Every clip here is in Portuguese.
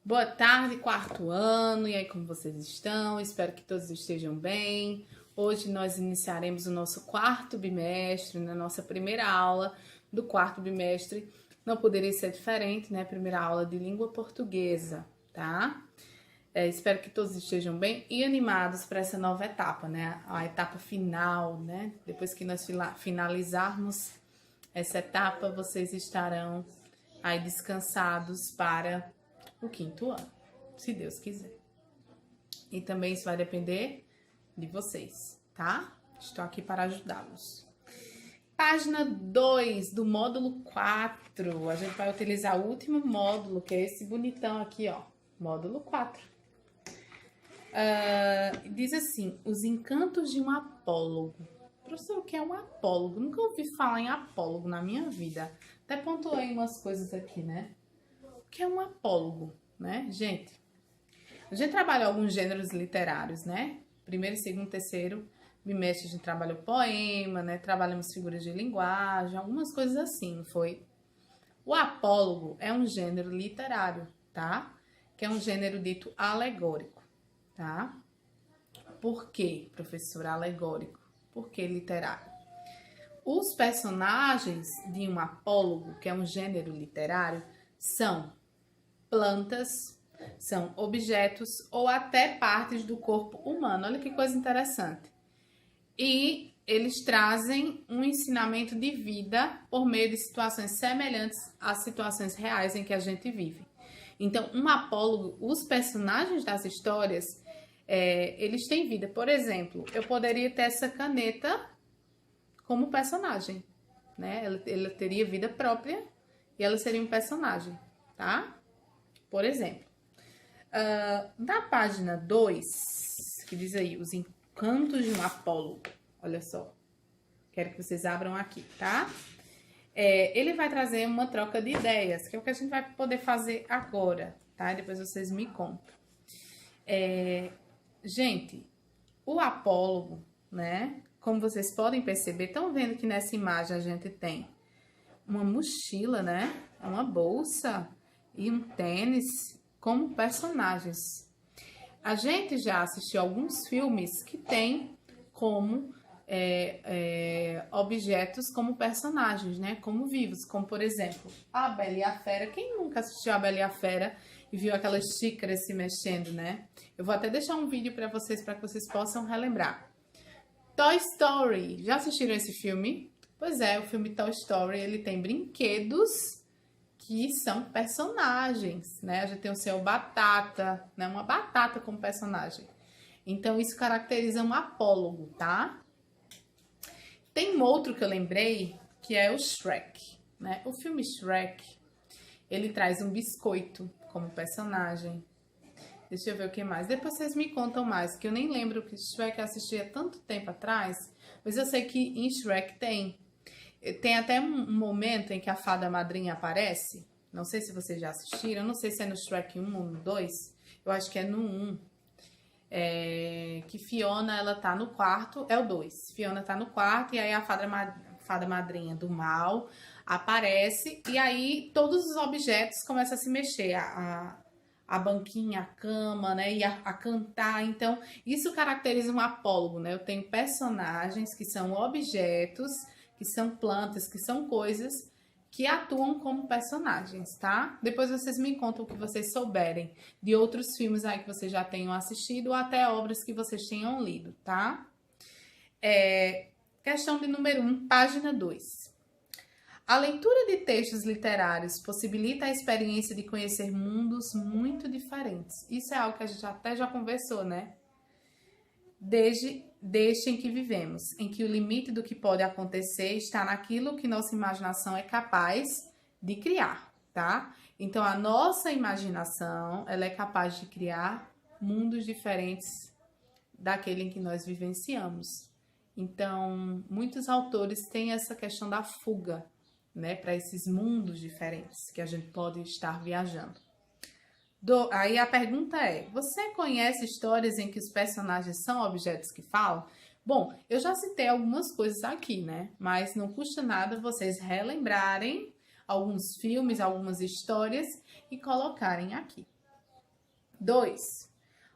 Boa tarde, quarto ano. E aí, como vocês estão? Espero que todos estejam bem. Hoje nós iniciaremos o nosso quarto bimestre, na nossa primeira aula do quarto bimestre. Não poderia ser diferente, né? Primeira aula de língua portuguesa, tá? Espero que todos estejam bem e animados para essa nova etapa, né? A etapa final, né? Depois que nós finalizarmos essa etapa, vocês estarão aí descansados para o quinto ano, se Deus quiser. E também isso vai depender de vocês, tá? Estou aqui para ajudá-los. Página 2 do módulo 4. A gente vai utilizar o último módulo, que é esse bonitão aqui, ó. Módulo 4. Diz assim, os encantos de um apólogo. Professor, o que é um apólogo? Nunca ouvi falar em apólogo na minha vida. Até pontuei umas coisas aqui, né? O que é um apólogo, né? Gente, a gente trabalha alguns gêneros literários, né? Primeiro, segundo, terceiro bimestre a gente trabalhou poema, né? Trabalhamos figuras de linguagem, algumas coisas assim, não foi? O apólogo é um gênero literário, tá? Que é um gênero dito alegórico, tá? Por que, professor, alegórico? Por que literário? Os personagens de um apólogo, que é um gênero literário, são plantas, são objetos ou até partes do corpo humano. Olha que coisa interessante. E eles trazem um ensinamento de vida por meio de situações semelhantes às situações reais em que a gente vive. Então, um apólogo, os personagens das histórias, eles têm vida. Por exemplo, eu poderia ter essa caneta como personagem, né? Ela teria vida própria e ela seria um personagem, tá? Por exemplo, na página 2, que diz aí, os encantos de um apólogo, olha só, quero que vocês abram aqui, tá? Ele vai trazer uma troca de ideias, que é o que a gente vai poder fazer agora, tá? Depois vocês me contam. Gente, o apólogo, né? Como vocês podem perceber, estão vendo que nessa imagem a gente tem uma mochila, né? Uma bolsa e um tênis como personagens. A gente já assistiu alguns filmes que tem como objetos como personagens, né? Como vivos, como por exemplo, a Bela e a Fera. Quem nunca assistiu a Bela e a Fera e viu aquelas xícaras se mexendo, né? Eu vou até deixar um vídeo para que vocês possam relembrar. Toy Story. Já assistiram esse filme? Pois é, o filme Toy Story, ele tem brinquedos que são personagens, né? A gente tem o seu Batata, né? Uma batata como personagem. Então, isso caracteriza um apólogo, tá? Tem um outro que eu lembrei, que é o Shrek, né? O filme Shrek, ele traz um biscoito como personagem. Deixa eu ver o que mais. Depois vocês me contam mais, que eu nem lembro que Shrek eu assisti há tanto tempo atrás, mas eu sei que em Shrek tem até um momento em que a fada madrinha aparece. Não sei se vocês já assistiram, não sei se é no Shrek 1 ou no 2. Eu acho que é no 1. Que Fiona, ela tá no quarto, é o 2. Fiona tá no quarto e aí a fada madrinha do mal aparece e aí todos os objetos começam a se mexer. A banquinha, a cama, né, e a cantar. Então, isso caracteriza um apólogo, né? Eu tenho personagens que são objetos, que são plantas, que são coisas que atuam como personagens, tá? Depois vocês me contam o que vocês souberem de outros filmes aí que vocês já tenham assistido ou até obras que vocês tenham lido, tá? Questão de número 1, página 2. A leitura de textos literários possibilita a experiência de conhecer mundos muito diferentes. Isso é algo que a gente até já conversou, né? Desde em que vivemos, em que o limite do que pode acontecer está naquilo que nossa imaginação é capaz de criar, tá? Então, a nossa imaginação, ela é capaz de criar mundos diferentes daquele em que nós vivenciamos. Então, muitos autores têm essa questão da fuga, né, para esses mundos diferentes que a gente pode estar viajando. Aí a pergunta é, você conhece histórias em que os personagens são objetos que falam? Bom, eu já citei algumas coisas aqui, né? Mas não custa nada vocês relembrarem alguns filmes, algumas histórias e colocarem aqui, 2.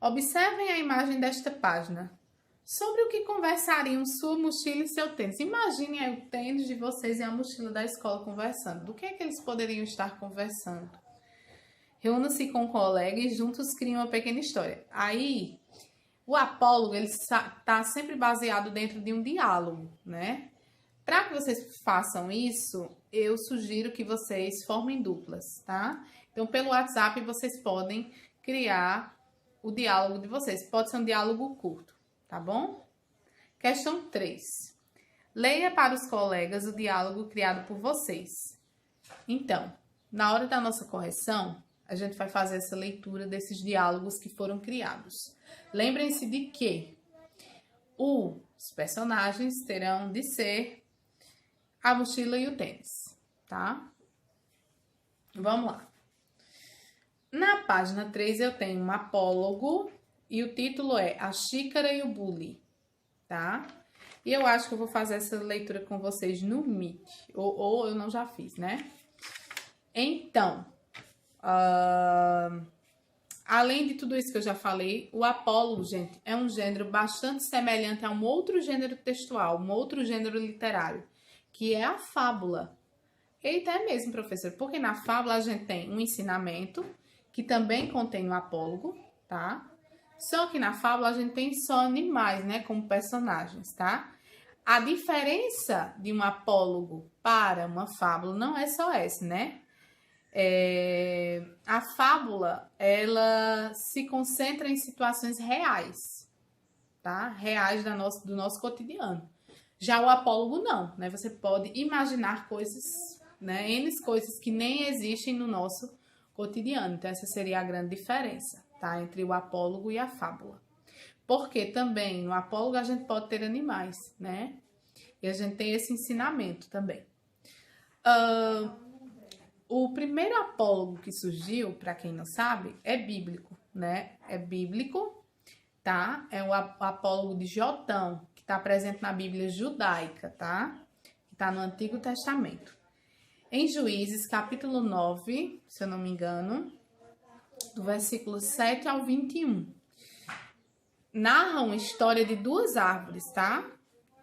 Observem a imagem desta página. Sobre o que conversariam sua mochila e seu tênis? Imaginem aí o tênis de vocês e a mochila da escola conversando. Do que é que eles poderiam estar conversando? Reúna-se com um colega e juntos criam uma pequena história. Aí, o apólogo, ele está sempre baseado dentro de um diálogo, né? Para que vocês façam isso, eu sugiro que vocês formem duplas, tá? Então, pelo WhatsApp, vocês podem criar o diálogo de vocês. Pode ser um diálogo curto. Tá bom? Questão 3. Leia para os colegas o diálogo criado por vocês. Então, na hora da nossa correção, a gente vai fazer essa leitura desses diálogos que foram criados. Lembrem-se de que os personagens terão de ser a mochila e o tênis, tá? Vamos lá. Na página 3 eu tenho um apólogo. E o título é A Xícara e o Bully, tá? E eu acho que eu vou fazer essa leitura com vocês no Meet. Ou eu não já fiz, né? Então, além de tudo isso que eu já falei, o apólogo, gente, é um gênero bastante semelhante a um outro gênero textual, um outro gênero literário, que é a fábula. Eita, é mesmo, professor, porque na fábula a gente tem um ensinamento, que também contém um apólogo, tá? Só que na fábula a gente tem só animais, né, como personagens, tá? A diferença de um apólogo para uma fábula não é só essa, né? A fábula, ela se concentra em situações reais, tá? Reais do nosso cotidiano. Já o apólogo não, né? Você pode imaginar coisas, né? N coisas que nem existem no nosso cotidiano. Então, essa seria a grande diferença, tá? Entre o apólogo e a fábula. Porque também no apólogo a gente pode ter animais, né? E a gente tem esse ensinamento também. O primeiro apólogo que surgiu, para quem não sabe, é bíblico, né? É bíblico, tá? É o apólogo de Jotão, que está presente na Bíblia judaica, tá? Que está no Antigo Testamento. Em Juízes, capítulo 9, se eu não me engano, do versículo 7 ao 21. Narra uma história de duas árvores, tá?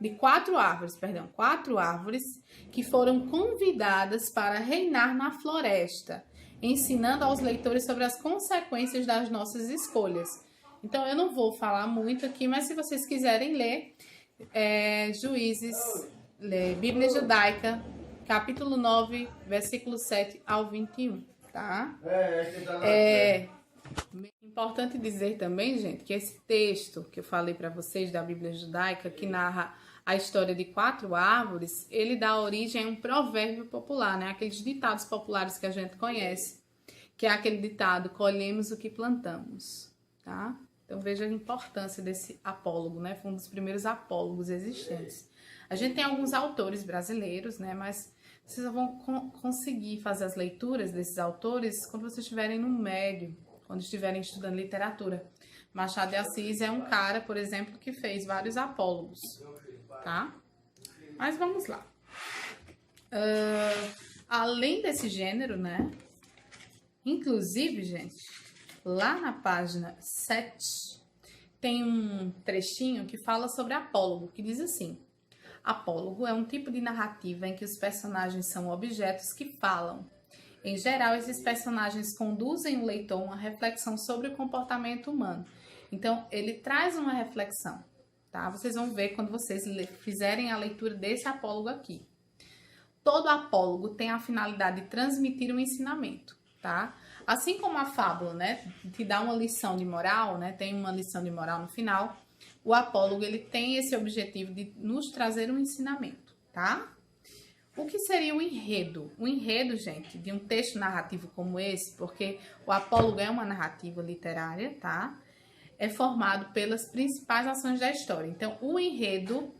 De quatro árvores que foram convidadas para reinar na floresta, ensinando aos leitores sobre as consequências das nossas escolhas. Então, eu não vou falar muito aqui, mas se vocês quiserem ler, Juízes, Bíblia Judaica, capítulo 9, versículo 7 ao 21, tá? Importante dizer também, gente, que esse texto que eu falei para vocês da Bíblia Judaica, que narra a história de quatro árvores, ele dá origem a um provérbio popular, né? Aqueles ditados populares que a gente conhece, que é aquele ditado, colhemos o que plantamos, tá? Então veja a importância desse apólogo, né? Foi um dos primeiros apólogos existentes. A gente tem alguns autores brasileiros, né? Mas vocês vão conseguir fazer as leituras desses autores quando vocês estiverem no médio, quando estiverem estudando literatura. Machado de Assis é um cara, por exemplo, que fez vários apólogos, tá? Mas vamos lá. Além desse gênero, né? Inclusive, gente, lá na página 7, tem um trechinho que fala sobre apólogo, que diz assim: apólogo é um tipo de narrativa em que os personagens são objetos que falam. Em geral, esses personagens conduzem o leitor a uma reflexão sobre o comportamento humano. Então, ele traz uma reflexão, tá? Vocês vão ver quando vocês fizerem a leitura desse apólogo aqui. Todo apólogo tem a finalidade de transmitir um ensinamento, tá? Assim como a fábula, né, te dá uma lição de moral, né, tem uma lição de moral no final, o apólogo, ele tem esse objetivo de nos trazer um ensinamento, tá? O que seria o enredo? O enredo, gente, de um texto narrativo como esse, porque o apólogo é uma narrativa literária, tá? É formado pelas principais ações da história. Então, o enredo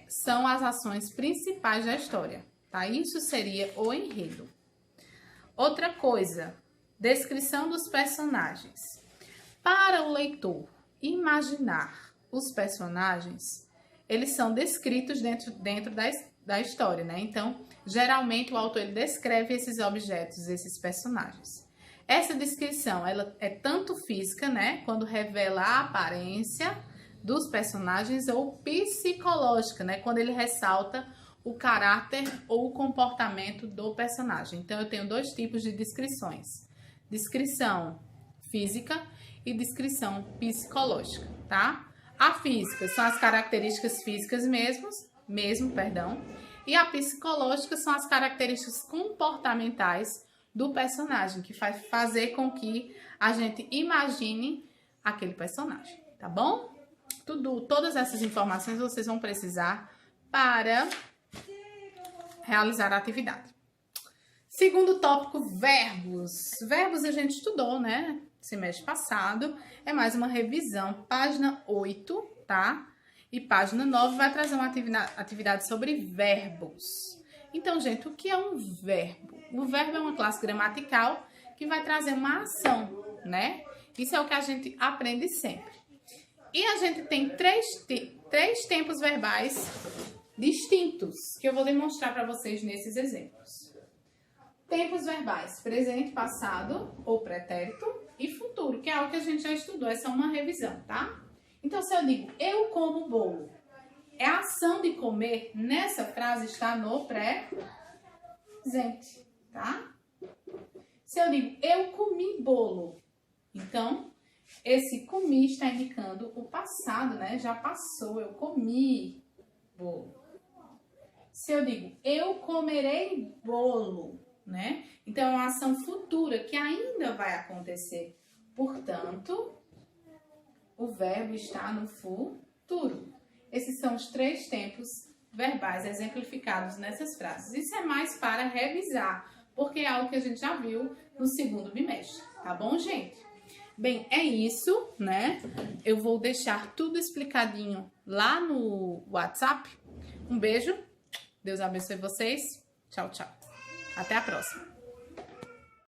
são as ações principais da história, tá? Isso seria o enredo. Outra coisa, descrição dos personagens. Para o leitor imaginar os personagens, eles são descritos dentro da história, né? Então, geralmente o autor ele descreve esses objetos, esses personagens. Essa descrição, ela é tanto física, né, quando revela a aparência dos personagens, ou psicológica, né, quando ele ressalta o caráter ou o comportamento do personagem. Então, eu tenho dois tipos de descrições: descrição física e descrição psicológica, tá? A física são as características físicas mesmo, e a psicológica são as características comportamentais do personagem, que faz fazer com que a gente imagine aquele personagem, tá bom? Todas essas informações vocês vão precisar para realizar a atividade. Segundo tópico, verbos. Verbos a gente estudou, né? Semestre passado. É mais uma revisão. Página 8, tá? E página 9 vai trazer uma atividade sobre verbos. Então, gente, o que é um verbo? O verbo é uma classe gramatical que vai trazer uma ação, né? Isso é o que a gente aprende sempre. E a gente tem três tempos verbais distintos, que eu vou demonstrar para vocês nesses exemplos. Tempos verbais: presente, passado ou pretérito, e futuro, que é algo que a gente já estudou, essa é uma revisão, tá? Então, se eu digo eu como bolo, a ação de comer nessa frase está no presente, tá? Se eu digo eu comi bolo, então esse comi está indicando o passado, né? Já passou, eu comi bolo. Se eu digo eu comerei bolo, né? Então, é uma ação futura que ainda vai acontecer. Portanto, o verbo está no futuro. Esses são os três tempos verbais exemplificados nessas frases. Isso é mais para revisar, porque é algo que a gente já viu no segundo bimestre, tá bom, gente? Bem, é isso, né? Eu vou deixar tudo explicadinho lá no WhatsApp. Um beijo, Deus abençoe vocês. Tchau, tchau. Até a próxima.